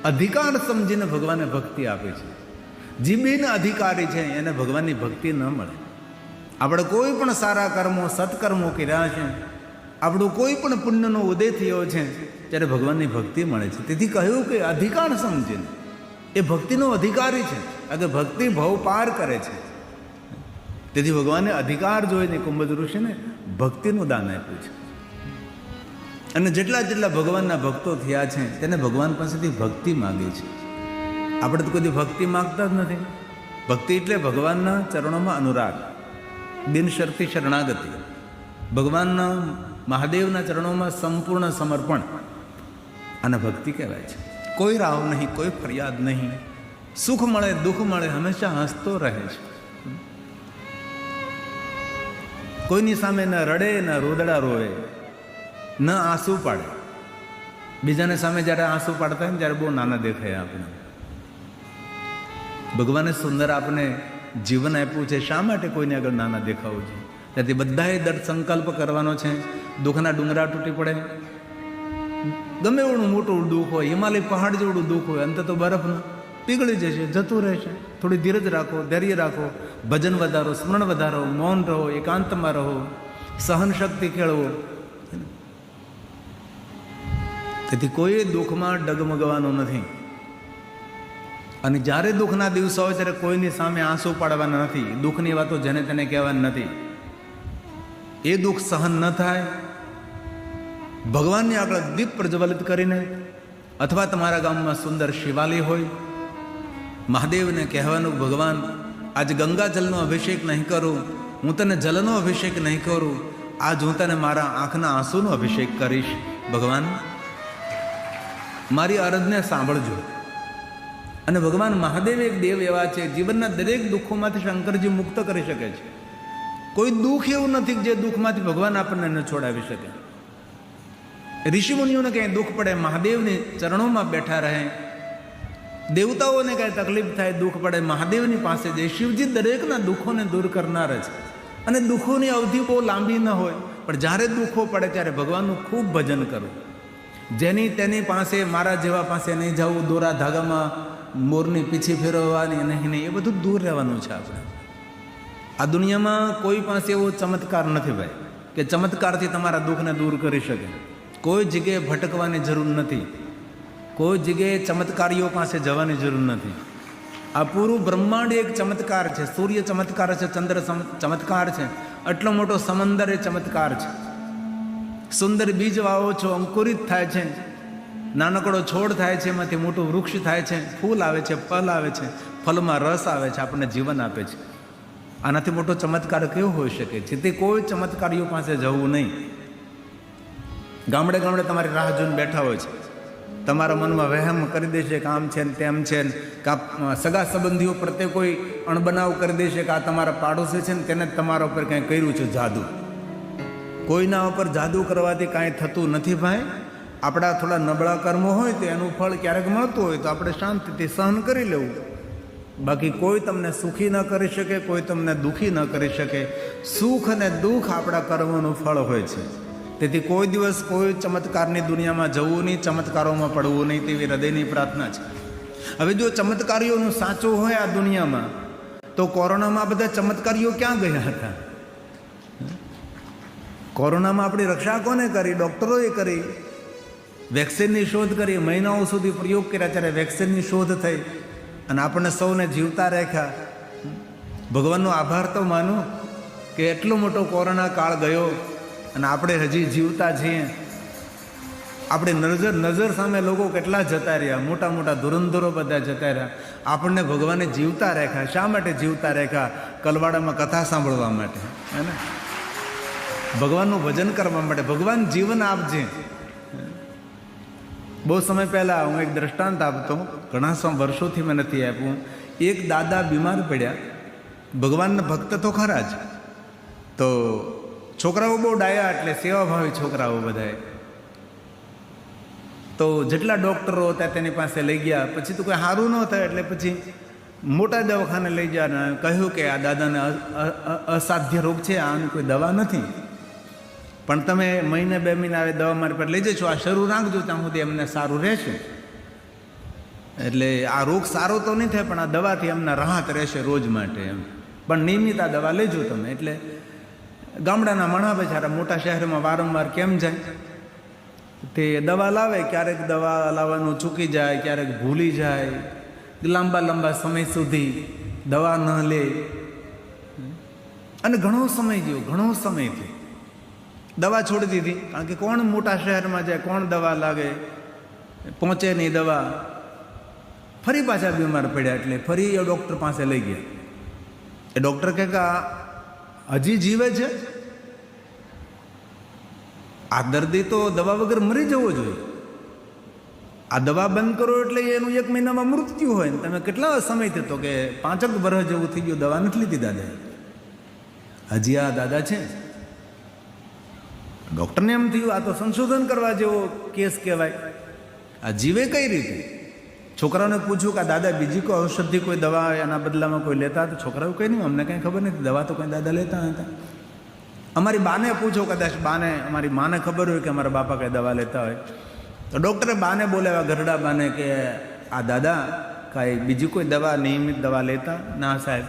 અધિકાર સમજીને ભગવાને ભક્તિ આપી છે. જે બિન અધિકારી છે એને ભગવાનની ભક્તિ ન મળે. આપણે કોઈ પણ સારા કર્મો સત્કર્મો કર્યા છે, આપણું કોઈ પણ પુણ્યનો ઉદય થયો છે ત્યારે ભગવાનની ભક્તિ મળે છે. તેથી કહ્યું કે અધિકાર સમજીને, એ ભક્તિનો અધિકારી છે, અગર ભક્તિ ભવ પાર કરે છે. તેથી ભગવાને અધિકાર જોઈને કુંભજ ઋષિને ભક્તિનું દાન આપ્યું છે. અને જેટલા જેટલા ભગવાનના ભક્તો થયા છે તેને ભગવાન પાસેથી ભક્તિ માગે છે. આપણે તો કદી ભક્તિ માગતા જ નથી. ભક્તિ એટલે ભગવાનના ચરણોમાં અનુરાગ, બિનશરતી શરણાગતિ, ભગવાનના મહાદેવના ચરણોમાં સંપૂર્ણ સમર્પણ, અને ભક્તિ કહેવાય છે. કોઈ રાવ નહીં, કોઈ ફરિયાદ નહીં, સુખ મળે દુઃખ મળે હંમેશા હસતો રહે છે. કોઈની સામે ન રડે ન રોદડા રોવે, ન આંસુ પાડે. બીજાને સામે જ્યારે આંસુ પાડતા હોય ને ત્યારે બહુ નાના દેખાય આપણે. ભગવાને સુંદર આપણે જીવન આપ્યું છે, શા માટે કોઈને આગળ નાના દેખાવું છે? ત્યાંથી બધાએ દૃઢ સંકલ્પ કરવાનો છે. દુઃખના ડુંગરા તૂટી પડે, ગમે એવડું મોટું દુઃખ હોય, હિમાલય પહાડ જેવડું દુઃખ હોય, અંતે તો બરફનું પીગળી જશે, જતું રહેશે. થોડી ધીરજ રાખો, ધૈર્ય રાખો, ભજન વધારો, સ્મરણ વધારો, મૌન રહો, એકાંતમાં રહો, સહન શક્તિ કેળવો. તેથી કોઈ દુઃખમાં ડગમગવાનું નથી. અને જ્યારે દુઃખના દિવસો હોય ત્યારે કોઈની સામે આંસુ પાડવાના નથી. દુઃખની વાતો જેને તેને કહેવાની નથી. એ દુઃખ સહન ન થાય, ભગવાનની આગળ દીપ પ્રજ્વલિત કરીને, અથવા તમારા ગામમાં સુંદર શિવાલય હોય, મહાદેવને કહેવાનું, ભગવાન આજ ગંગાજલનો અભિષેક નહીં કરું, હું તને જલનો અભિષેક નહીં કરું, આજ હું તને મારા આંખના આંસુનો અભિષેક કરીશ. ભગવાન મારી અરજને સાંભળજો. અને ભગવાન મહાદેવ એક દેવ એવા છે, જીવનના દરેક દુઃખોમાંથી શંકરજી મુક્ત કરી શકે છે. કોઈ દુઃખ એવું નથી જે દુઃખમાંથી ભગવાન આપણને ન છોડાવી શકે. ઋષિમુનિઓને કંઈ દુઃખ પડે, મહાદેવની ચરણોમાં બેઠા રહે. દેવતાઓને કંઈ તકલીફ થાય, દુઃખ પડે, મહાદેવની પાસે જાય. શિવજી દરેકના દુઃખોને દૂર કરનાર છે. અને દુઃખોની અવધિ બહુ લાંબી ન હોય, પણ જ્યારે દુઃખો પડે ત્યારે ભગવાનનું ખૂબ ભજન કરવું. જેની તેની પાસે, મારા જેવા પાસે નહીં જવું, દોરા ધાગામાં મોરની પીછી ફેરવવાની નહીં, એ બધું દૂર રહેવાનું છે. આપણે આ દુનિયામાં કોઈ પાસે એવો ચમત્કાર નથી ભાઈ કે ચમત્કારથી તમારા દુઃખને દૂર કરી શકે. કોઈ જગ્યાએ ભટકવાની જરૂર નથી, કોઈ જગ્યાએ ચમત્કારીઓ પાસે જવાની જરૂર નથી. આ પૂરું બ્રહ્માંડ એક ચમત્કાર છે. સૂર્ય ચમત્કાર છે, ચંદ્ર ચમત્કાર છે, આટલો મોટો સમંદર એ ચમત્કાર છે. સુંદર બીજ વાવો છો, અંકુરિત થાય છે, નાનકડો છોડ થાય છે, એમાંથી મોટું વૃક્ષ થાય છે, ફૂલ આવે છે, ફળ આવે છે, ફળમાં રસ આવે છે, આપણને જીવન આપે છે. આનાથી મોટો ચમત્કાર કેવો હોઈ શકે? જેથી કોઈ ચમત્કારીઓ પાસે જવું નહીં. ગામડે ગામડે તમારી રાહ જોઈને બેઠા હોય છે, તમારા મનમાં વહેમ કરી દેશે કે આમ છે ને તેમ છે ને, કાં સગા સંબંધીઓ પ્રત્યે કોઈ અણબનાવ કરી દેશે કે આ તમારા પાડોશી છે ને તેને તમારા ઉપર કંઈ કર્યું છે જાદુ. કોઈના ઉપર જાદુ કરવાથી કાંઈ થતું નથી ભાઈ. આપણા થોડા નબળા કર્મો હોય તો એનું ફળ ક્યારેક મળતું હોય તો આપણે શાંતિથી સહન કરી લેવું. બાકી કોઈ તમને સુખી ન કરી શકે, કોઈ તમને દુઃખી ન કરી શકે. સુખ અને દુઃખ આપણા કર્મોનું ફળ હોય છે. તેથી કોઈ દિવસ કોઈ ચમત્કારની દુનિયામાં જવું નહીં, ચમત્કારોમાં પડવું નહીં, તેવી હૃદયની પ્રાર્થના છે. હવે જો ચમત્કારીઓનું સાચું હોય આ દુનિયામાં, તો કોરોનામાં બધા ચમત્કારીઓ ક્યાં ગયા હતા? કોરોનામાં આપણી રક્ષા કોને કરી? ડૉક્ટરોએ કરી. વેક્સિનની શોધ કરી, મહિનાઓ સુધી પ્રયોગ કર્યા, ત્યારે વેક્સિનની શોધ થઈ અને આપણને સૌને જીવતા રાખ્યા. ભગવાનનો આભાર તો માનો કે એટલો મોટો કોરોના કાળ ગયો અને આપણે હજી જીવતા છીએ. આપણે નજર સામે લોકો કેટલા જતા રહ્યા, મોટા મોટા ધુરંધરો બધા જતા રહ્યા. આપણને ભગવાને જીવતા રાખ્યા. શા માટે જીવતા રાખ્યા? કલવાડામાં કથા સાંભળવા માટે, હે ને, ભગવાનનું ભજન કરવા માટે. ભગવાન જીવન આપજે. બહુ સમય પહેલાં હું એક દ્રષ્ટાંત આપતો, ઘણા વર્ષોથી મેં નથી આપ્યું. એક દાદા બીમાર પડ્યા, ભગવાનના ભક્ત તો ખરા જ, તો છોકરાઓ બહુ ડાયા, એટલે સેવાભાવી છોકરાઓ બધાએ. તો જેટલા ડૉક્ટરો હતા તેની પાસે લઈ ગયા. પછી તો કોઈ સારું ન થાય એટલે પછી મોટા દવાખાને લઈ ગયા અને કહ્યું કે આ દાદાને અસાધ્ય રોગ છે, આની કોઈ દવા નથી, પણ તમે મહિને 2 મહિને આવે દવા મારી પર લઈ જશો, આ શરૂ રાખજો, ત્યાં સુધી એમને સારું રહેશે. એટલે આ રોગ સારો તો નહીં થાય, પણ આ દવાથી એમને રાહત રહેશે રોજ માટે એમ. પણ નિયમિત આ દવા લેજો તમે. એટલે ગામડાના માણસ બેચારા મોટા શહેરમાં વારંવાર કેમ જાય? તે દવા લાવે, ક્યારેક દવા લાવવાનું ચૂકી જાય, ક્યારેક ભૂલી જાય, લાંબા લાંબા સમય સુધી દવા ન લે, અને ઘણો સમય ગયો, ઘણો સમય થયો, દવા છોડી દીધી. કારણ કે કોણ મોટા શહેરમાં જાય, કોણ દવા લાગે, પહોંચે નહીં દવા. ફરી પાછા બીમાર પડ્યા, એટલે ફરી એ ડૉક્ટર પાસે લઈ ગયા. એ ડૉક્ટર કહે કે આ હજી જીવે છે, આ દર્દી તો દવા વગર મરી જવો જોઈએ. આ દવા બંધ કરો એટલે એનું 1 મહિનામાં મૃત્યુ હોય. ને તમે કેટલા સમયથી? તો કે 5 વર્ષ જેવું થઈ ગયું, દવા નથી લીધી દાદા. હજી આ દાદા છે. ડૉક્ટરને એમ થયું આ તો સંશોધન કરવા જેવો કેસ કહેવાય, આ જીવે કઈ રીતે? છોકરાઓને પૂછ્યું કે દાદા બીજી કોઈ ઔષધિ કોઈ દવા એના બદલામાં કોઈ લેતા? તો છોકરાઓ કંઈ નહીં, અમને કંઈ ખબર નથી, દવા તો કંઈ દાદા લેતા હતા. અમારી બાને પૂછો, કદાચ બાને, અમારી માને ખબર હોય કે અમારા બાપા કંઈ દવા લેતા હોય. તો ડૉક્ટરે બાને બોલાવ્યા, ગરડા બાને, કે આ દાદા કાંઈ બીજી કોઈ દવા, નિયમિત દવા લેતા? ના સાહેબ,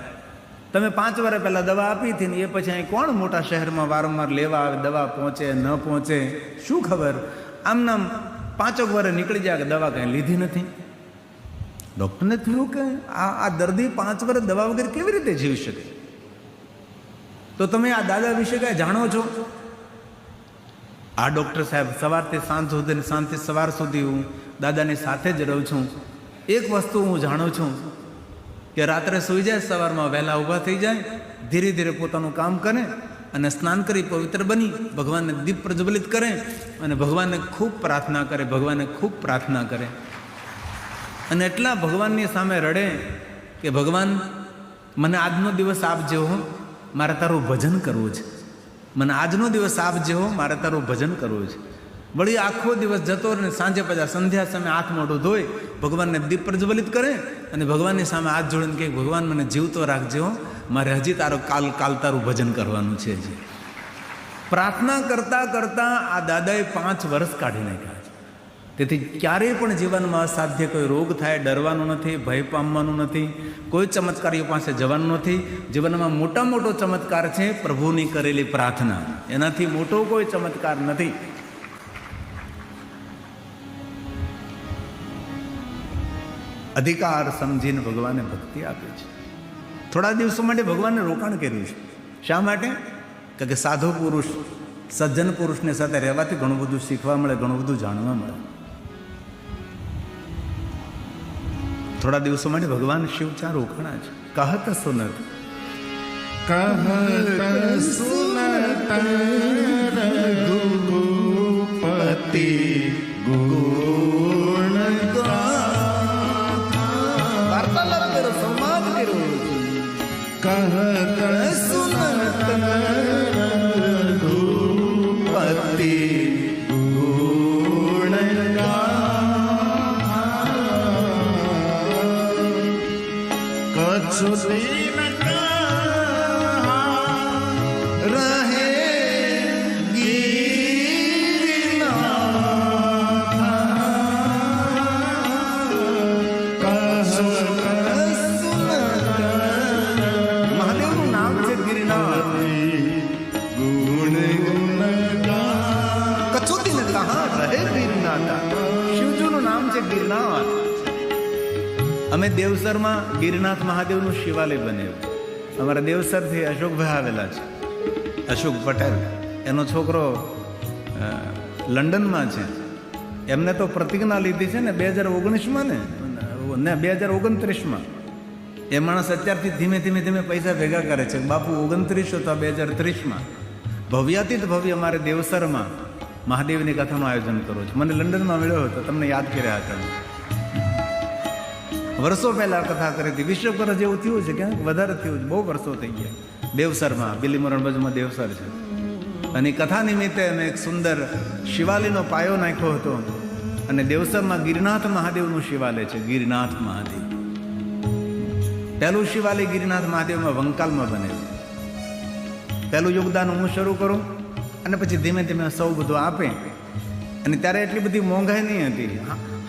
તમે 5 વર્ષ પહેલાં દવા આપી હતી ને એ પછી અહીં કોણ મોટા શહેરમાં વારંવાર લેવા આવે? દવા પહોંચે ન પહોંચે શું ખબર? આમનામ 5 વર્ષ નીકળી જાય કે દવા કંઈ લીધી નથી. ડૉક્ટરને થયું કે આ દર્દી 5 વર્ષ દવા વગર કેવી રીતે જીવી શકે? તો તમે આ દાદા વિશે કાંઈ જાણો છો? આ ડૉક્ટર સાહેબ સવારથી સાંજ સુધી, સાંજથી સવાર સુધી હું દાદાની સાથે જ રહું છું. એક વસ્તુ હું જાણું છું કે રાત્રે સૂઈ જાય, સવારમાં વહેલા ઊભા થઈ જાય, ધીરે ધીરે પોતાનું કામ કરે અને સ્નાન કરી પવિત્ર બની ભગવાનને દીપ પ્રજ્વલિત કરે અને ભગવાનને ખૂબ પ્રાર્થના કરે, ભગવાનને ખૂબ પ્રાર્થના કરે. અને એટલા ભગવાનની સામે રડે કે ભગવાન મને આજનો દિવસ આપજે હો, મારે તારું ભજન કરવું છે. મને આજનો દિવસ આપજે હો, મારે તારું ભજન કરવું છે. વળી આખો દિવસ જતો રહે, સાંજે પછી સંધ્યા સમયે હાથ મોઢું ધોઈ ભગવાનને દીપ પ્રજ્વલિત કરે અને ભગવાનની સામે હાથ જોડીને કહે ભગવાન મને જીવતો રાખજે હો, મારે હજી કાલ તારું ભજન કરવાનું છે. હજી પ્રાર્થના કરતાં કરતાં આ દાદાએ 5 વર્ષ કાઢી નાખ્યા છે. તેથી ક્યારેય પણ જીવનમાં અસાધ્ય કોઈ રોગ થાય ડરવાનું નથી, ભય પામવાનું નથી, કોઈ ચમત્કારીઓ પાસે જવાનું નથી. જીવનમાં મોટો ચમત્કાર છે પ્રભુની કરેલી પ્રાર્થના, એનાથી મોટો કોઈ ચમત્કાર નથી. અધિકાર સમજીને ભગવાને ભક્તિ આપી છે. થોડા દિવસો માટે ભગવાને રોકાણ કર્યું છે. શા માટે? કે સાધુ પુરુષ, સજ્જન પુરુષની સાથે રહેવાથી ઘણું બધું શીખવા મળે, ઘણું બધું જાણવા મળે. થોડા દિવસો માટે ભગવાન શિવ ત્યાં રોકાણા છે. કહત સુનત, કહત સુનત રઘુપતિ ગુણ વાર્તાલાપ કરો, સંવાદ કરો. કહત સુનત રઘુપતિ ગુણ કछु દીન રહે મહાદેવનું નામ છે ગિરિનાથ. કચ્છુ દિન કહા રહે ગિરિનાથ. શિવજીનું નામ છે ગિરિનાથ. અમે દેવસરમાં ગિરિનાથ મહાદેવનું શિવાલય બનાવ્યું. અમારા દેવસરથી અશોકભાઈ આવેલા છે, અશોક પટેલ. એનો છોકરો લંડનમાં છે. એમને તો પ્રતિજ્ઞા લીધી છે ને 2019માં ને 2029માં. એ માણસ અત્યારથી ધીમે ધીમે પૈસા ભેગા કરે છે. બાપુ 29 તો 2030માં ભવ્યાતીત ભવ્ય અમારે દેવસરમાં મહાદેવની કથાનું આયોજન કરું છું. મને લંડનમાં મળ્યો હતો, તમને યાદ કર્યા હતા. વર્ષો પહેલા કથા કરી હતી. 20 વર્ષ જેવું થયું છે, ક્યાંક વધારે થયું છે, બહુ વર્ષો થઈ ગયા. દેવસરમાં, બિલીમોરણ બાજુમાં દેવસર છે. અને કથા નિમિત્તે અમે એક સુંદર શિવાલયનો પાયો નાખ્યો હતો. અને દેવસરમાં ગિરિનાથ મહાદેવનું શિવાલય છે. ગિરિનાથ મહાદેવ પહેલું શિવાલય ગિરિનાથ મહાદેવમાં વંકાલમાં બનેલું. પહેલું યોગદાન હું શરૂ કરું અને પછી ધીમે ધીમે સૌ બધું આપે. અને ત્યારે એટલી બધી મોંઘાઈ નહીં હતી.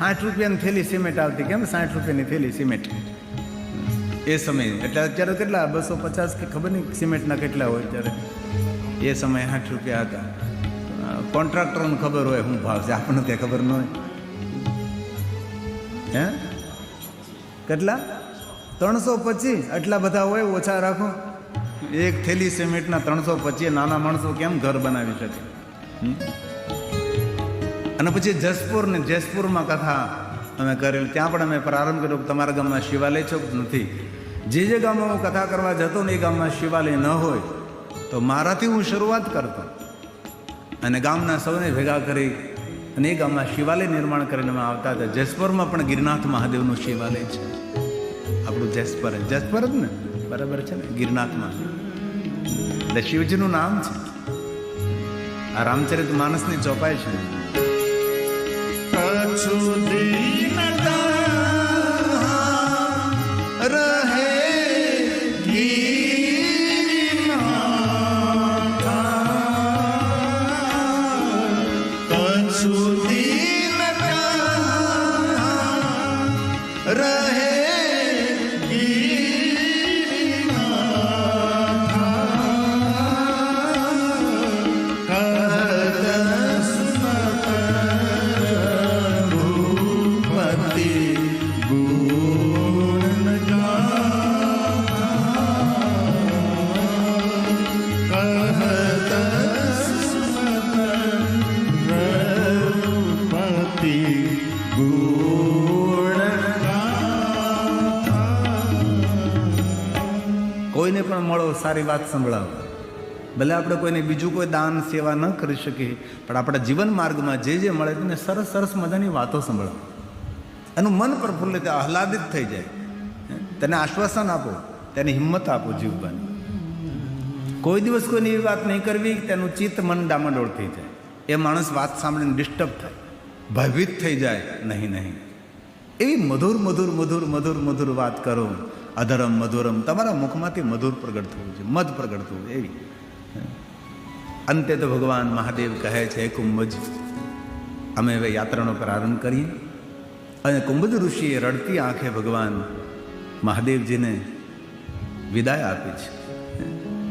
₹60 થેલી સિમેન્ટ આવતી, કેમ 60 થેલી સિમેન્ટ એ સમયે. એટલે અત્યારે કેટલા 250 કે ખબર નહીં સિમેન્ટના કેટલા હોય અત્યારે. એ સમયે ₹60 હતા. કોન્ટ્રાક્ટરોને ખબર હોય શું ભાવ છે, આપણને ત્યાં ખબર ન હોય. હે કેટલા 325? આટલા બધા હોય, ઓછા રાખો. એક થેલી સિમેન્ટના 325. નાના માણસો કેમ ઘર બનાવી શકે? અને પછી જસપુરમાં કથા અમે કરેલી. ત્યાં પણ અમે પ્રારંભ કર્યો કે તમારા ગામમાં શિવાલય છે નથી. જે ગામમાં હું કથા કરવા જતો ને એ ગામમાં શિવાલય ન હોય તો મારાથી હું શરૂઆત કરતો અને ગામના સૌને ભેગા કરી અને એ ગામમાં શિવાલય નિર્માણ કરીને અમે આવતા હતા. જસપુરમાં પણ ગિરનાથ મહાદેવનું શિવાલય છે. આપણું જસપર જ ને, બરાબર છે ને, ગિરનાથમાં એટલે શિવજીનું નામ છે. આ રામચરિત માનસની ચોપાઈ છે. કોઈને પણ મળો, સારી વાત સંભળાવો. ભલે આપણે કોઈને બીજું કોઈ દાન સેવા ન કરી શકીએ, પણ આપણા જીવન માર્ગમાં જે મળે તેને સરસ સરસ મજાની વાતો સંભળાવો. એનું મન પ્રફુલ્લિત આહલાદિત થઈ જાય. તેને આશ્વાસન આપો, તેને હિંમત આપો જીવવાની. કોઈ દિવસ કોઈની એવી વાત નહીં કરવી કે તેનું ચિત્ત મન ડામાડોળ થઈ જાય. એ માણસ વાત સાંભળીને ડિસ્ટર્બ થાય, ભયભીત થઈ જાય. નહીં એવી મધુર વાત કરો. અધરમ મધુરમ, તમારા મુખમાંથી મધુર પ્રગટ થવું છે, મધ પ્રગટ થવું એવી. અંતે તો ભગવાન મહાદેવ કહે છે, કુંભજ અમે હવે યાત્રાનો પ્રારંભ કરીએ. અને કુંભજ ઋષિએ રડતી આંખે ભગવાન મહાદેવજીને વિદાય આપી છે.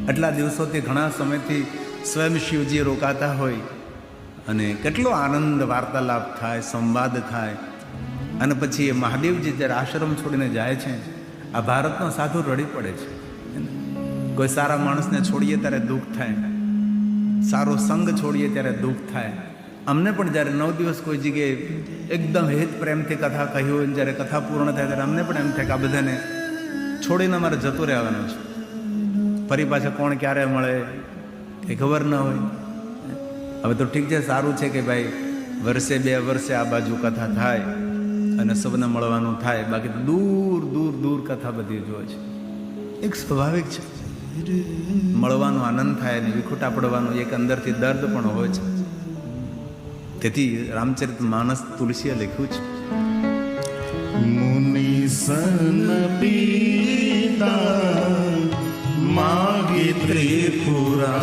આટલા દિવસોથી, ઘણા સમયથી સ્વયં શિવજી રોકાતા હોય અને કેટલો આનંદ વાર્તાલાપ થાય, સંવાદ થાય. અને પછી એ મહાદેવજી જ્યારે આશ્રમ છોડીને જાય છે, આ ભારતનો સાધુ રડી પડે છે. કોઈ સારા માણસને છોડીએ ત્યારે દુઃખ થાય, સારો સંગ છોડીએ ત્યારે દુઃખ થાય. અમને પણ જ્યારે 9 દિવસ કોઈ જગ્યાએ એકદમ હેત પ્રેમથી કથા કહી હોય, જ્યારે કથા પૂર્ણ થાય ત્યારે અમને પણ એમ થાય કે આ બધાને છોડીને અમારે જતું રહેવાનું છે. ફરી પાછા કોણ ક્યારે મળે એ ખબર ન હોય. હવે તો ઠીક છે, સારું છે કે ભાઈ વર્ષે 2 વર્ષે આ બાજુ કથા થાય અને સૌને મળવાનું થાય. બાકી તો દૂર કથા બધી જોવે છે. એક સ્વાભાવિક છે, મળવાનો આનંદ થાય અને વિખૂટા પડવાનું એક અંદરથી દર્દ પણ હોય છે. તેથી રામચરિત માનસ તુલસીએ લખ્યું છે, મુનિ સન પીતા માગી ત્રિપુરારી.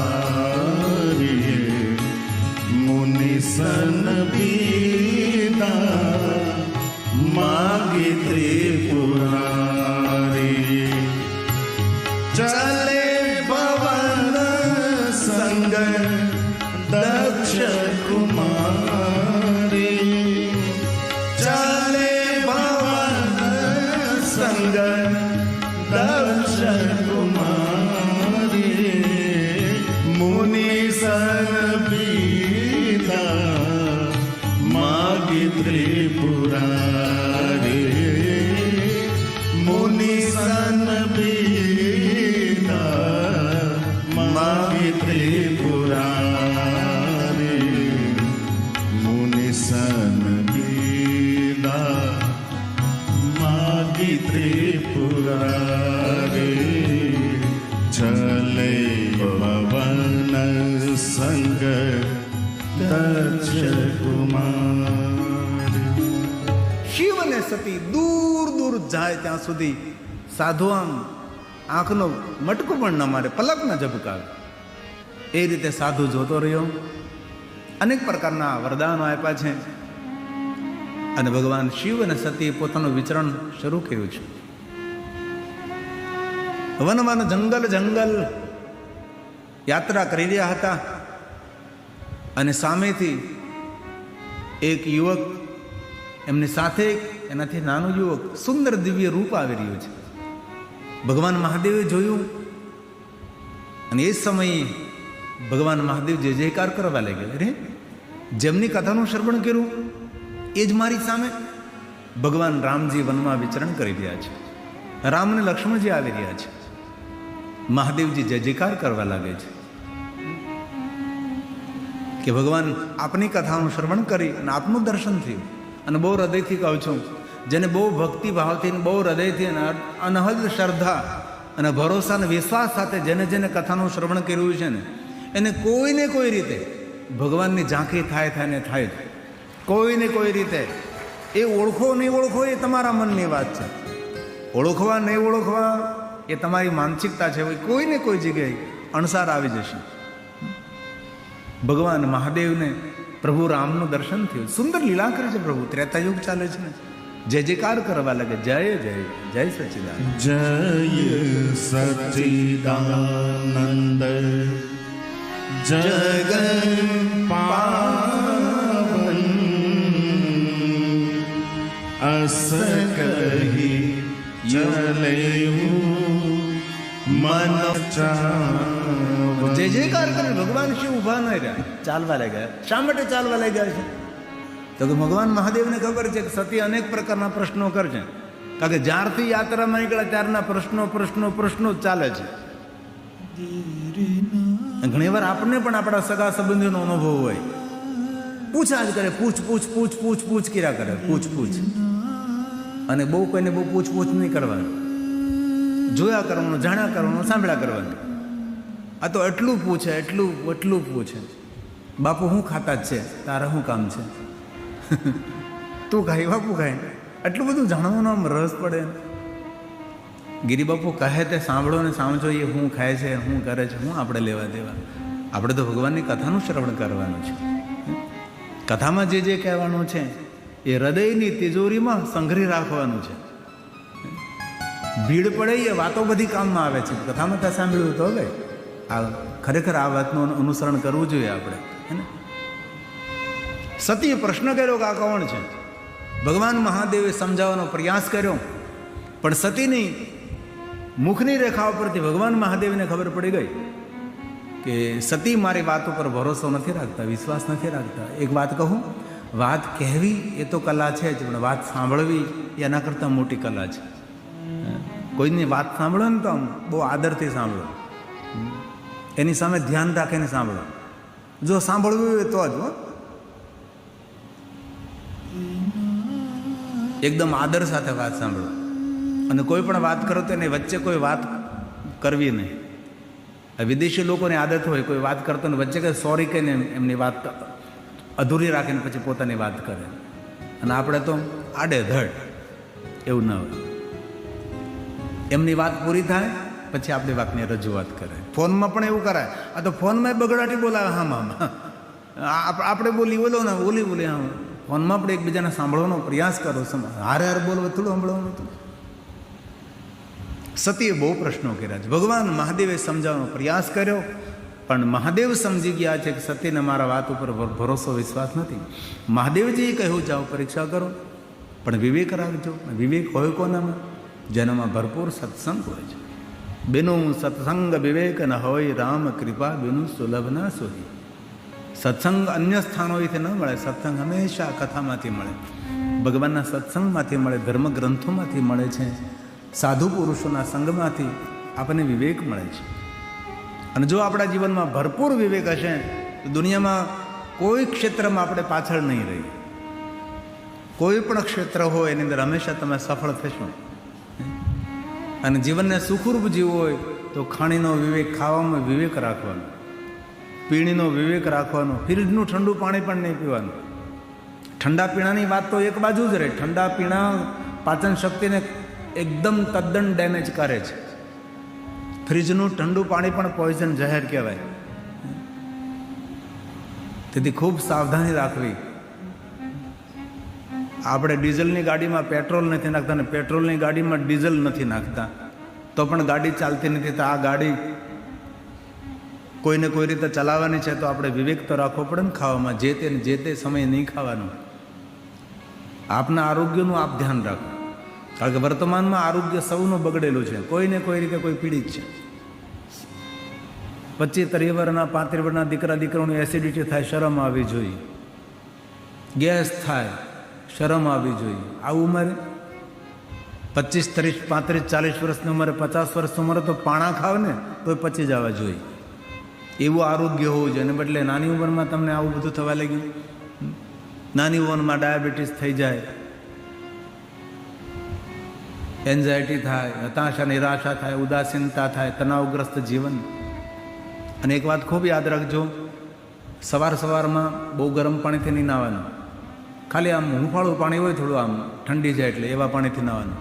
મુનિ સન પીતા માગી ત્રિપુરારી. ચલે પવન સંગ દક્ષ કુમારી. ચલે પવન સંગ દક્ષ કુમારી. મુનિ સન પીતા માગી ત્રિપુરારી. મુનિ સન પીતા માગી ત્રિપુરારી. મુનિ સન પીતા માગી ત્રિપુરારી. ચલે પવન સંગ દક્ષ કુમારી. શિવ અને સતી દૂર જાય ત્યાં સુધી સાધુ આમ આંખનો મટકો પણ ન મારે, પલક ન ઝબકાવે. એ રીતે સાધુ જોતો રહ્યો. અનેક પ્રકારના વરદાનો આપ્યા છે. અને ભગવાન શિવ અને સતીએ પોતાનું વિચરણ શરૂ કર્યું છે. વન જંગલ યાત્રા કરી રહ્યા હતા અને સામેથી એક યુવક, એમની સાથે એનાથી નાનું યુવક, સુંદર દિવ્ય રૂપ આવી રહ્યું છે. ભગવાન મહાદેવે જોયું અને એ સમયે ભગવાન મહાદેવ જય જયકાર કરવા લાગ્યા. અરે, જેમની કથાનું શ્રવણ કર્યું એ જ મારી સામે. ભગવાન રામજી વનમાં વિચરણ કરી રહ્યા છે, રામ અને લક્ષ્મણજી આવી રહ્યા છે. મહાદેવજી જય જયકાર કરવા લાગે છે કે ભગવાન આપની કથાનું શ્રવણ કરી અને આપનું દર્શન થયું. અને બહુ હૃદયથી કહું છું, જેને બહુ ભક્તિ ભાવથી, બહુ હૃદયથી, અનહદ શ્રદ્ધા અને ભરોસા અને વિશ્વાસ સાથે જેને કથાનું શ્રવણ કર્યું છે ને, એને કોઈને કોઈ રીતે ભગવાનની ઝાંખી થાય. કોઈને કોઈ રીતે એ ઓળખો નહીં ઓળખો એ તમારા મનની વાત છે. ઓળખવા નહીં ઓળખવા એ તમારી માનસિકતા છે. કોઈને કોઈ જગ્યાએ અણસાર આવી જશે. ભગવાન મહાદેવને પ્રભુ રામનું દર્શન થયું. સુંદર લીલા કરે છે પ્રભુ. ત્રેતાયુગ ચાલે છે ને, જય જયકાર કરવા લાગે. જય જય જય સચ્ચિદાનંદ, જય સચ્ચિદાનંદ જગત પાવન અસ કહી ચલે મન ચાવ. જય જયકાર કરે. ભગવાન શિવ ઉભા ન રહ્યા, ચાલવા લાગ્યા. શા માટે ચાલવા લાગ્યા છે? તો કે ભગવાન મહાદેવને ખબર છે કે સતી અનેક પ્રકારના પ્રશ્નો કરશે. કારણ કે જ્યારથી યાત્રામાં નીકળ્યા ત્યારના પ્રશ્નો ચાલે છે. ઘણી વાર આપણને પણ આપણા સગા સંબંધીનો અનુભવ હોય, પૂછા જ કરે, પૂછ કર્યા કરે, પૂછ. અને બહુ કોઈને બહુ પૂછ નહીં કરવાનું, જોયા કરવાનું, જાણ્યા કરવાનું, સાંભળ્યા કરવાનું. આ તો એટલું પૂછે. બાપુ હું ખાતા જ છે, તારા શું કામ છે? તું ખાઈ, બાપુ ખાય. એટલું બધું જાણવાનું આમ રસ પડે. ગિરિબાપુ કહે તે સાંભળો ને સમજો. એ શું ખાય છે, શું કરે છે, શું આપણે લેવા દેવા? આપણે તો ભગવાનની કથાનું શ્રવણ કરવાનું છે. કથામાં જે કહેવાનું છે એ હૃદયની તિજોરીમાં સંઘરી રાખવાનું છે. ભીડ પડે એ વાતો બધી કામમાં આવે છે. કથામાં ત્યાં સાંભળ્યું તો હવે આ ખરેખર આ વાતનું અનુસરણ કરવું જોઈએ આપણે. સતીએ પ્રશ્ન કર્યો કે આ કોણ છે? ભગવાન મહાદેવે સમજાવવાનો પ્રયાસ કર્યો, પણ સતીની મુખની રેખાઓ પરથી ભગવાન મહાદેવને ખબર પડી ગઈ કે સતી મારી વાત ઉપર ભરોસો નથી રાખતા, વિશ્વાસ નથી રાખતા. એક વાત કહું, વાત કહેવી એ તો કલા છે જ, પણ વાત સાંભળવી એના કરતાં મોટી કલા છે. કોઈની વાત સાંભળો ને તો આમ બહુ આદરથી સાંભળો, એની સામે ધ્યાન રાખીને સાંભળો. જો સાંભળવું હોય તો જ એકદમ આદર સાથે વાત સાંભળો. અને કોઈ પણ વાત કરો તો એની વચ્ચે કોઈ વાત કરવી નહીં. વિદેશી લોકોની આદત હોય, કોઈ વાત કરતો ને વચ્ચે કંઈ સોરી કહીને એમની વાત અધૂરી રાખીને પછી પોતાની વાત કરે. અને આપણે તો આડેધડ એવું ન હોય. એમની વાત પૂરી થાય પછી આપણી વાતની રજૂઆત કરે. ફોનમાં પણ એવું કરાય. આ તો ફોનમાં બગડાટી બોલાવે. હા આપણે બોલી બોલો ને બોલી હા. ફોનમાં આપણે એકબીજાને સાંભળવાનો પ્રયાસ કરો. હારે બોલવો થોડું સાંભળવાનું હતું. સતીએ બહુ પ્રશ્નો કર્યા છે. ભગવાન મહાદેવે સમજાવવાનો પ્રયાસ કર્યો, પણ મહાદેવ સમજી ગયા છે કે સતીને મારા વાત ઉપર ભરોસો વિશ્વાસ નથી. મહાદેવજીએ કહ્યું જાઓ પરીક્ષા કરો, પણ વિવેક રાખજો. વિવેક હોય કોનામાં? જેનામાં ભરપૂર સત્સંગ હોય છે. બેનું સત્સંગ વિવેક ન હોય, રામ કૃપા બેનું સુલભ ના સોહી. સત્સંગ અન્ય સ્થાનોથી ન મળે. સત્સંગ હંમેશા કથામાંથી મળે, ભગવાનના સત્સંગમાંથી મળે, ધર્મગ્રંથોમાંથી મળે છે, સાધુ પુરુષોના સંગમાંથી આપણને વિવેક મળે છે. અને જો આપણા જીવનમાં ભરપૂર વિવેક હશે તો દુનિયામાં કોઈ ક્ષેત્રમાં આપણે પાછળ નહીં રહીએ. કોઈ પણ ક્ષેત્ર હોય એની અંદર હંમેશા તમે સફળ થશો. અને જીવનને સુખરૂપ જીવવું હોય તો ખાણીનો વિવેક, ખાવામાં વિવેક રાખવાનો, પીણીનો વિવેક રાખવાનો. ફ્રીજનું ઠંડુ પાણી પણ નહીં પીવાનું. ઠંડા પીણાની વાત તો એક બાજુ જ રહે. ઠંડા પીણા પાચન શક્તિને એકદમ તદ્દન ડેમેજ કરે છે. ફ્રીજનું ઠંડુ પાણી પણ પોઈઝન, જહેર કહેવાય. તેથી ખૂબ સાવધાની રાખવી. આપણે ડીઝલની ગાડીમાં પેટ્રોલ નથી નાખતા ને પેટ્રોલની ગાડીમાં ડીઝલ નથી નાખતા તો પણ ગાડી ચાલતી નથી. તો આ ગાડી કોઈને કોઈ રીતે ચલાવવાની છે તો આપણે વિવેક તો રાખવો પડે ને ખાવામાં. જે તે સમયે નહીં ખાવાનું. આપના આરોગ્યનું આપ ધ્યાન રાખો, કારણ કે વર્તમાનમાં આરોગ્ય સૌનું બગડેલું છે. કોઈને કોઈ રીતે કોઈ પીડિત છે. 25-30 વર્ષના 35 વર્ષના દીકરા દીકરાઓની એસિડિટી થાય, શરમ આવવી જોઈએ. ગેસ થાય, શરમ આવવી જોઈએ. આ ઉંમરે 25, 30, 35, 40 વર્ષની ઉંમરે, 50 વર્ષની ઉંમરે તો પાણા ખાવ ને તો પચી જવા જોઈએ. એવું આરોગ્ય હોવું જોઈએ. અને બદલે નાની ઉંમરમાં તમને આવું બધું થવા લાગ્યું. નાની ઉંમરમાં ડાયાબિટીસ થઈ જાય, એન્ઝાયટી થાય, હતાશા નિરાશા થાય, ઉદાસીનતા થાય, તણાવગ્રસ્ત જીવન. અને એક વાત ખૂબ યાદ રાખજો, સવારમાં બહુ ગરમ પાણીથી નહીં નાહવાનું. ખાલી આમ હુંફાળું પાણી હોય, થોડું આમ ઠંડી જાય એટલે એવા પાણીથી નાહવાનું.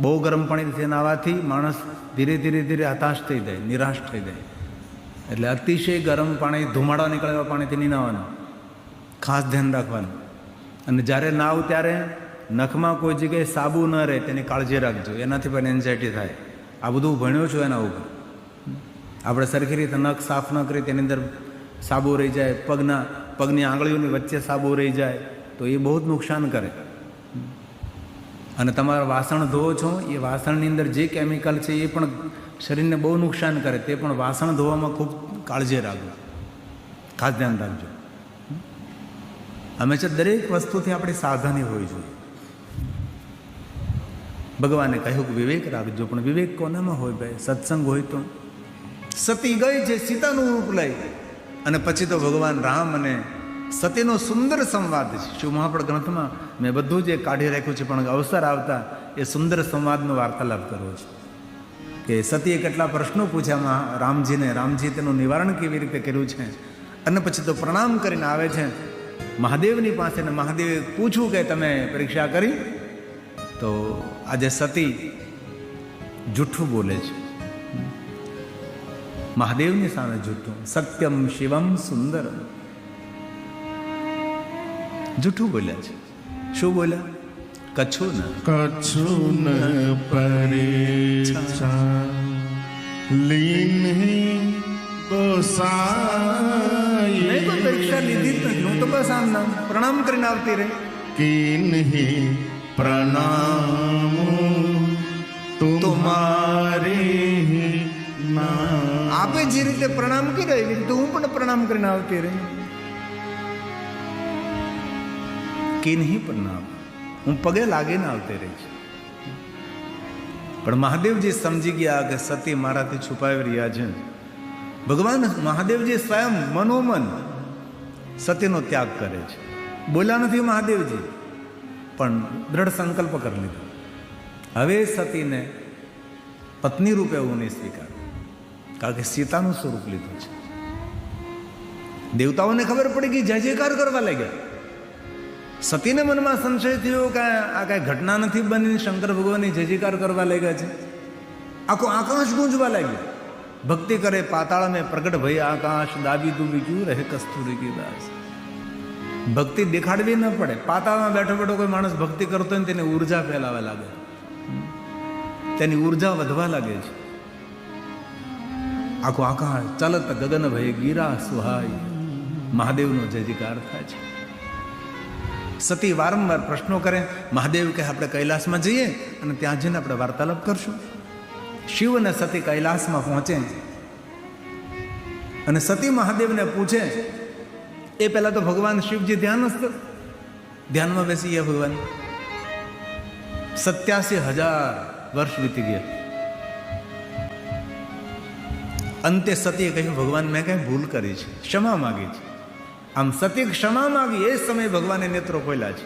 બહુ ગરમ પાણીથી નાહવાથી માણસ ધીરે ધીરે હતાશ થઈ જાય, નિરાશ થઈ જાય. એટલે અતિશય ગરમ પાણી, ધુમાડા નીકળે એવા પાણીથી નહીં નાહવાનું. ખાસ ધ્યાન રાખવાનું. અને જ્યારે નાવ ત્યારે નખમાં કોઈ જગ્યાએ સાબુ ન રહે તેની કાળજી રાખજો. એનાથી પણ એન્ઝાયટી થાય. આ બધું ભણ્યો છું એના ઉપર. આપણે સરખી રીતે નખ સાફ ન કરી તેની અંદર સાબુ રહી જાય, પગની આંગળીઓની વચ્ચે સાબુ રહી જાય તો એ બહુ જ નુકસાન કરે. અને તમારા વાસણ ધોવો છો, એ વાસણની અંદર જે કેમિકલ છે એ પણ શરીરને બહુ નુકસાન કરે. તે પણ વાસણ ધોવામાં ખૂબ કાળજી રાખજો, ખાસ ધ્યાન રાખજો. હંમેશા દરેક વસ્તુથી આપણી સાવધાની હોવી જોઈએ. ભગવાને કહ્યું કે વિવેક રાખજો, પણ વિવેક કોનામાં હોય ભાઈ? સત્સંગ હોય તો. સતી ગઈ છે સીતાનું રૂપ લઈ, અને પછી તો ભગવાન રામ અને સતીનો સુંદર સંવાદ છે. શિવ મહાપ્રદ ગ્રંથમાં મેં બધું જ કાઢી રાખ્યું છે, પણ અવસર આવતા એ સુંદર સંવાદનો વાર્તાલાપ કરવો છે. કે સતીએ કેટલા પ્રશ્નો પૂછ્યા રામજીને, રામજી તેનું નિવારણ કેવી રીતે કર્યું છે. અને પછી તો પ્રણામ કરીને આવે છે મહાદેવની પાસે, ને મહાદેવે પૂછ્યું કે તમે પરીક્ષા કરી? તો આજે સતી જૂઠું બોલે છે મહાદેવની સામે. જૂઠું. સત્યમ શિવમ સુંદરમ. જૂઠું બોલ્યા છે. શું બોલ્યા? કછું પરેછા લીન ગોસાઈ. મેં કોઈ પરીક્ષા લીધી જ નથી, હું તો બસ આમ નામ પ્રણામ કરીને આવતી રહી. કિન્હી પ્રણામ તુમારે નામ. આપે જે રીતે પ્રણામ કર્યા એવી રીતે હું પણ પ્રણામ કરીને આવતી રહી. કિન્હી પ્રણામ, હું પગે લાગીને આવતી રહી છું. પણ મહાદેવજી સમજી ગયા કે સતી મારાથી છુપાવી રહ્યા છે. ભગવાન મહાદેવજી સ્વયં મનોમન સતીનો ત્યાગ કરે છે. બોલ્યા નથી મહાદેવજી, પણ દ્રઢ સંકલ્પ કરી લીધો. હવે સતીને પત્ની રૂપે હું નહીં સ્વીકાર, કારણ કે સીતાનું સ્વરૂપ લીધું છે. દેવતાઓને ખબર પડી ગઈ, જય જયકાર કરવા લાગ્યા. સતીને મનમાં સંશય થયો કે આ કાંઈ ઘટના નથી બની, શંકર ભગવાનની જય જયકાર કરવા લાગ્યા છે. આખું આકાશ ગુંજવા લાગ્યું. ભક્તિ કરે પાતાળ મેં પ્રગટ ભઈ આકાશ, દાબી દૂબી ક્યું રહે કસ્તુરી કી દાસ. ભક્તિ દેખાડવી ન પડે. પાતાળમાં બેઠો બેઠો કોઈ માણસ ભક્તિ કરતો હોય ને તેને ઉર્જા ફેલાવા લાગે, તેની ઉર્જા વધવા લાગે છે. આખું આકાશ ચાલત ગગન ભય ગીરા સુહાય, મહાદેવનો જય જયકાર થાય છે. સતી વારંવાર પ્રશ્નો કરે. મહાદેવ કહે આપણે કૈલાસમાં જઈએ અને ત્યાં જઈને આપણે વાર્તાલાપ કરશું. શિવ અને સતી કૈલાસમાં પહોંચે અને સતી મહાદેવને પૂછે. એ પહેલા તો ભગવાન શિવજી ધ્યાનમાં બેસી ગયા. ભગવાન 87,000 વર્ષ વીતી ગયા. અંતે સતીએ કહ્યું ભગવાન મેં કઈ ભૂલ કરી છે, ક્ષમા માગી છે. આમ સતી ક્ષમા માગી એ સમયે ભગવાને નેત્રો ખોલ્યા છે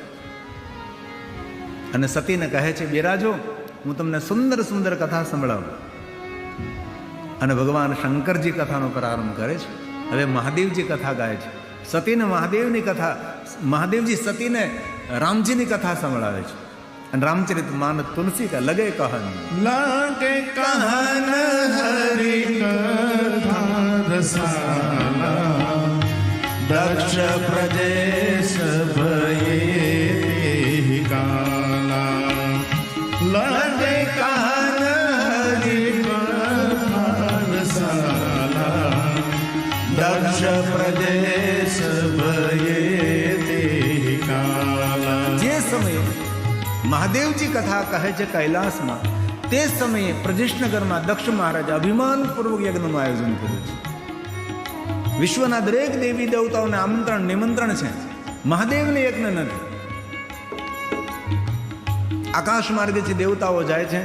અને સતીને કહે છે બિરાજો, હું તમને સુંદર સુંદર કથા સંભળાવું. અને ભગવાન શંકરજી કથાનો પ્રારંભ કરે છે. હવે મહાદેવજી કથા ગાય છે. સતીને મહાદેવની કથા, મહાદેવજી સતીને રામજીની કથા સંભળાવે છે. અને રામચરિત માનસ તુલસી કા લગે કહન, લાગે કહન હરિ કથા રસાલા, દક્ષ પ્રદેશ ભયે લગે કાન હરિ કથા રસાલા દક્ષ પ્રદેશ ભયે તે કાલા. જે સમયે મહાદેવજી કથા કહે છે કૈલાસમાં, તે સમયે પ્રજેશનગરમાં દક્ષ મહારાજ અભિમાનપૂર્વક યજ્ઞનું આયોજન કર્યું છે. વિશ્વના દરેક દેવી દેવતાઓને આમંત્રણ નિમંત્રણ છે, મહાદેવને યજ્ઞ નથી. આકાશ માર્ગેથી દેવતાઓ જાય છે.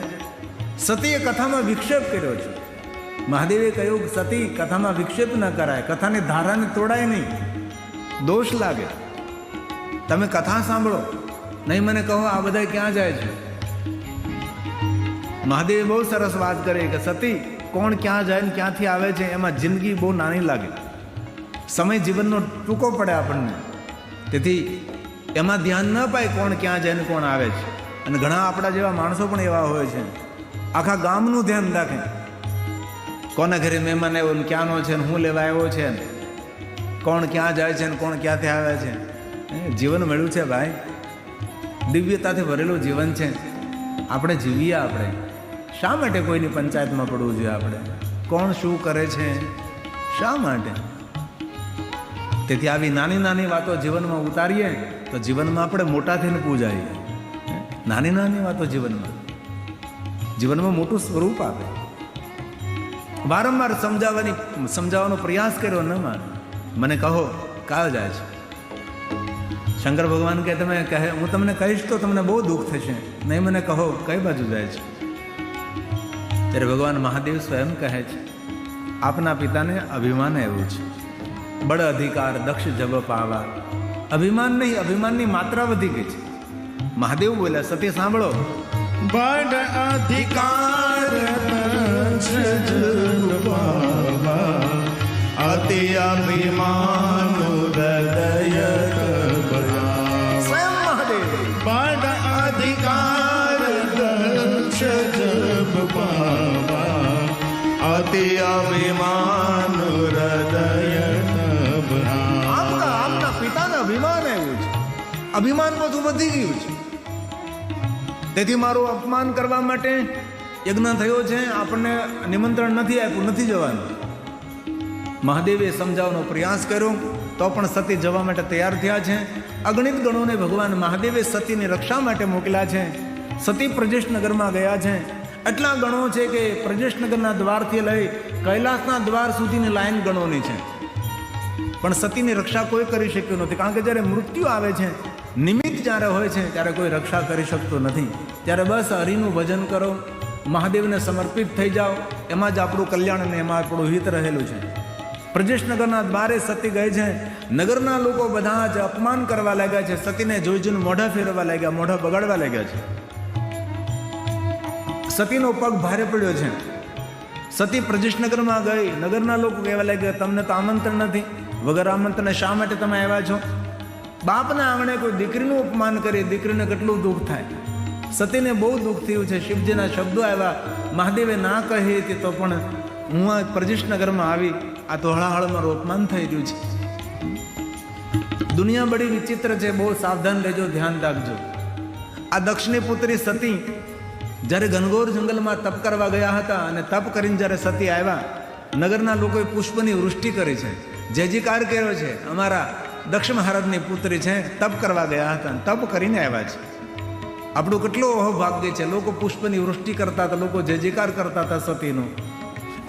સતીએ કથામાં વિક્ષેપ કર્યો છે. મહાદેવે કહ્યું કે સતી કથામાં વિક્ષેપ ન કરાય, કથાની ધારાને તોડાય નહીં, દોષ લાગે. તમે કથા સાંભળો, નહીં મને કહો આ બધા ક્યાં જાય છે. મહાદેવે બહુ સરસ વાત કરી કે સતી કોણ ક્યાં જાય ને ક્યાંથી આવે છે એમાં જિંદગી બહુ નાની લાગે, સમય જીવનનો ટૂંકો પડે આપણને, તેથી એમાં ધ્યાન ન પાય કોણ ક્યાં જાય ને કોણ આવે છે. અને ઘણા આપણા જેવા માણસો પણ એવા હોય છે, આખા ગામનું ધ્યાન રાખે, કોના ઘરે મહેમાન આવ્યો ને ક્યાંનો છે ને હું લેવા આવ્યો છે ને કોણ ક્યાં જાય છે ને કોણ ક્યાંથી આવે છે. જીવન મળ્યું છે ભાઈ, દિવ્યતાથી ભરેલું જીવન છે, આપણે જીવીએ. આપણે શા માટે કોઈની પંચાયતમાં પડવું જોઈએ? આપણે કોણ શું કરે છે, શા માટે? તેથી આવી નાની નાની વાતો જીવનમાં ઉતારીએ તો જીવનમાં આપણે મોટા થઈને પૂજાઈએ. નાની નાની વાતો જીવનમાં મોટું સ્વરૂપ આપે. વારંવાર સમજાવવાનો પ્રયાસ કર્યો ન માને. મને કહો કાળ જાય છે. શંકર ભગવાન કે તમે કહે હું તમને કહીશ તો તમને બહુ દુઃખ થશે, નહીં મને કહો કઈ બાજુ જાય છે. ત્યારે ભગવાન મહાદેવ સ્વયં કહે છે આપના પિતાને અભિમાન એવું છે, બળ અધિકાર દક્ષ જબ પાવા. અભિમાન નહીં, અભિમાનની માત્રા વધી ગઈ છે. મહાદેવ બોલ્યા સતી સાંભળો, બડ અધિકાર દક્ષ જબ પાવા, અતિ અભિમાન હૃદય બડ અધિકાર દક્ષ જબ પાવા, અતિ અભિમાન હૃદય આપના પિતાને અભિમાન આવ્યું છે, અભિમાન બધું વધી ગયું છે. તેથી મારું અપમાન કરવા માટે યજ્ઞ થયો છે, આપણને નિમંત્રણ નથી આપ્યું, નથી જવાનું. મહાદેવે સમજાવવાનો પ્રયાસ કર્યો તો પણ સતી જવા માટે તૈયાર થયા છે. અગણિત ગણોને ભગવાન મહાદેવે સતીની રક્ષા માટે મોકલ્યા છે. સતી પ્રજેશનગરમાં ગયા છે. એટલા ગણો છે કે પ્રજેશનગરના દ્વારથી લઈ કૈલાસના દ્વાર સુધીની લાઈન ગણોની છે, પણ સતીની રક્ષા કોઈ કરી શક્યું નથી. કારણ કે જ્યારે મૃત્યુ આવે છે, નિમિત્ત જ્યારે હોય છે ત્યારે કોઈ રક્ષા કરી શકતું નથી. ત્યારે બસ હરિનું ભજન કરો, મહાદેવને સમર્પિત થઈ જાઓ, એમાં જ આપણું કલ્યાણ અને એમાં આપણું હિત રહેલું છે. પ્રજેશનગરના દ્વારે સતી ગઈ છે. નગરના લોકો બધા જ અપમાન કરવા લાગ્યા છે. સતીને જોઈ જોઈને મોઢા ફેરવા લાગ્યા, મોઢા બગાડવા લાગ્યા છે. સતીનો પગ ભારે પડ્યો છે. સતી પ્રજેશનગરમાં ગઈ. નગરના લોકો કહેવા લાગ્યા તમને તો આમંત્રણ નથી, વગર આમંત્રણે શા માટે તમે આવ્યા છો? બાપના આંગણે કોઈ દીકરીનું અપમાન કરી, દીકરીને કેટલું દુઃખ થાય. સતીને બહુ દુઃખ થયું છે. શિવજીના શબ્દો આવ્યા, મહાદેવે ના કહી હતી તો પણ હું આ પ્રજેશનગરમાં આવી, આ તો હળાહળ મારું અપમાન થઈ રહ્યું છે. દુનિયા બડી વિચિત્ર છે, બહુ સાવધાન રહેજો, ધ્યાન રાખજો. આ દક્ષની પુત્રી સતી જ્યારે ઘનઘોર જંગલમાં તપ કરવા ગયા હતા અને તપ કરીને જ્યારે સતી આવ્યા, નગરના લોકોએ પુષ્પની વૃષ્ટિ કરી છે, જય જયકાર કર્યો છે. અમારા દક્ષ મહારાજની પુત્રી છે, તપ કરવા ગયા હતા, તપ કરીને આવ્યા છે. આપણું કેટલું અહોભાગ્ય છે. લોકો પુષ્પની વૃષ્ટિ કરતા હતા, લોકો જય જયકાર કરતા હતા સતીનું.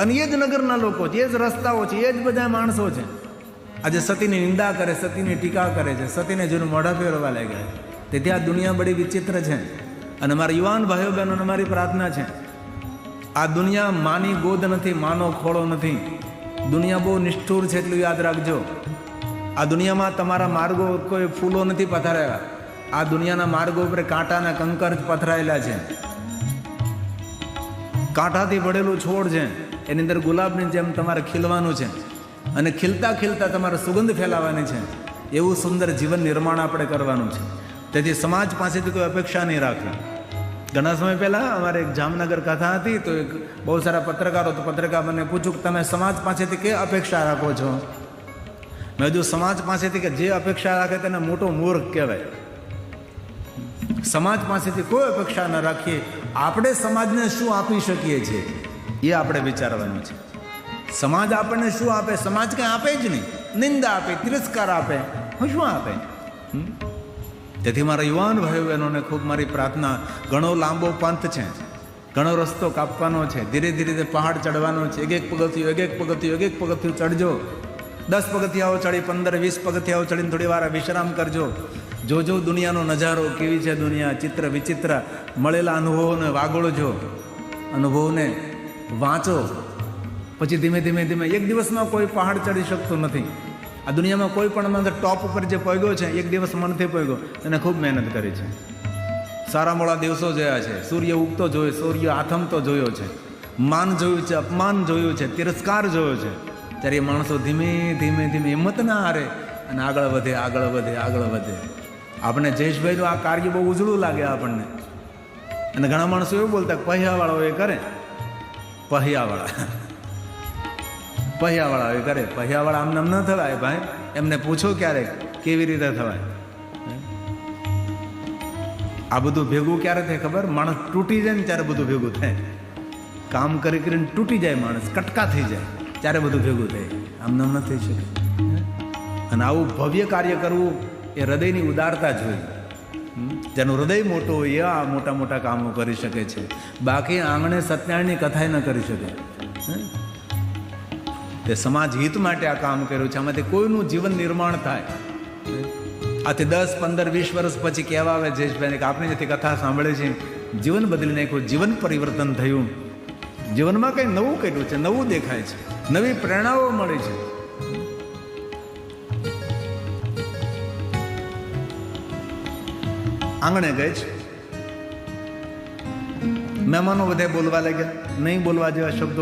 અને એ જ નગરના લોકો છે, એ જ રસ્તાઓ છે, એ જ બધા માણસો છે. આજે સતીની નિંદા કરે, સતીની ટીકા કરે છે, સતીને જોઈને મોઢા ફેરવા લાગ્યા. તેથી આ દુનિયા બડી વિચિત્ર છે. અને મારા યુવાન ભાઈઓ બહેનોને મારી પ્રાર્થના છે, આ દુનિયા માની ગોદ નથી, માનો ખોળો નથી. દુનિયા બહુ નિષ્ઠુર છે, એટલું યાદ રાખજો. આ દુનિયામાં તમારા માર્ગો કોઈ ફૂલો નથી પથરાયા. આ દુનિયાના માર્ગો ઉપર કાંટાના કંકર જ પથરાયેલા છે. કાંટાથી ભરેલું છોડ છે, એની અંદર ગુલાબની જેમ તમારે ખીલવાનું છે, અને ખીલતા ખીલતા તમારે સુગંધ ફેલાવવાની છે. એવું સુંદર જીવન નિર્માણ આપણે કરવાનું છે. તેથી સમાજ પાસેથી કોઈ અપેક્ષા નહીં રાખવી. ઘણા સમય પહેલાં અમારે એક જામનગર કથા હતી, તો એક બહુ સારા પત્રકારો, તો પત્રકાર મને પૂછ્યું કે તમે સમાજ પાસેથી કે અપેક્ષા રાખો છો? મેં કીધું સમાજ પાસેથી કે જે અપેક્ષા રાખે તેને મોટો મૂર્ખ કહેવાય. સમાજ પાસેથી કોઈ અપેક્ષા ન રાખીએ. આપણે સમાજને શું આપી શકીએ છીએ એ આપણે વિચારવાનું છે. સમાજ આપણને શું આપે? સમાજ કંઈ આપે જ નહીં. નિંદા આપે, તિરસ્કાર આપે, હું શું આપે? તેથી મારા યુવાન ભાઈઓ બહેનોને ખૂબ મારી પ્રાર્થના, ઘણો લાંબો પંથ છે, ઘણો રસ્તો કાપવાનો છે, ધીરે ધીરે પહાડ ચડવાનો છે. એક એક પગથિયું ચડજો. 10 પગથિયાઓ ચડી, 15, 20 પગથિયાઓ ચડીને થોડી વાર વિશ્રામ કરજો. જોજો દુનિયાનો નજારો કેવી છે. દુનિયા ચિત્ર વિચિત્ર. મળેલા અનુભવોને વાગોળજો, અનુભવને વાંચો. પછી ધીમે ધીમે એક દિવસમાં કોઈ પહાડ ચડી શકતું નથી. આ દુનિયામાં કોઈ પણ અંદર ટોપ ઉપર જે પહોંચ્યો છે, એક દિવસમાં નથી પહોંચ્યો. એને ખૂબ મહેનત કરી છે. સારા મોડા દિવસો જોયા છે, સૂર્ય ઉગતો જોયો, સૂર્ય આથમતો જોયો છે, માન જોયું છે, અપમાન જોયું છે, તિરસ્કાર જોયો છે. ત્યારે એ માણસો ધીમે ધીમે હિંમત ના હારે અને આગળ વધે. આપણે જયેશભાઈનું આ કાર્ય બહુ ઉજળું લાગે આપણને. અને ઘણા માણસો એવું બોલતા પહ્યાવાળો એ કરે, પહ્યાવાળા એ કરે. પહ્યાવાળા આમ નામ ન થવાય ભાઈ. એમને પૂછો ક્યારેક કેવી રીતે થવાય. આ બધું ભેગું ક્યારે થાય ખબર? માણસ તૂટી જાય ને ત્યારે બધું ભેગું થાય. કામ કરીને તૂટી જાય માણસ, કટકા થઈ જાય, ત્યારે બધું ભેગું થાય. આમ નામ ન થઈ શકે. અને આવું ભવ્ય કાર્ય કરવું એ હૃદયની ઉદારતા જોઈએ. જેનું હૃદય મોટું હોય એ આ મોટા મોટા કામો કરી શકે છે. બાકી આંગણે સત્યનારાયણની કથા ન કરી શકે. તે સમાજ હિત માટે આ કામ કર્યું છે. આમાંથી કોઈનું જીવન નિર્માણ થાય. આથી 10, 15, 20 વર્ષ પછી કહેવા આવે જયેશભાઈને કે આપણે જેથી કથા સાંભળે છે, જીવન બદલી નાખ્યું, જીવન પરિવર્તન થયું, જીવનમાં કંઈ નવું કર્યું છે, નવું દેખાય છે, નવી પ્રેરણાઓ મળી છે. આંગણે ગઈ છે, મહેમાનો બધા બોલવા લાગ્યા. નહીં બોલવા જેવા શબ્દો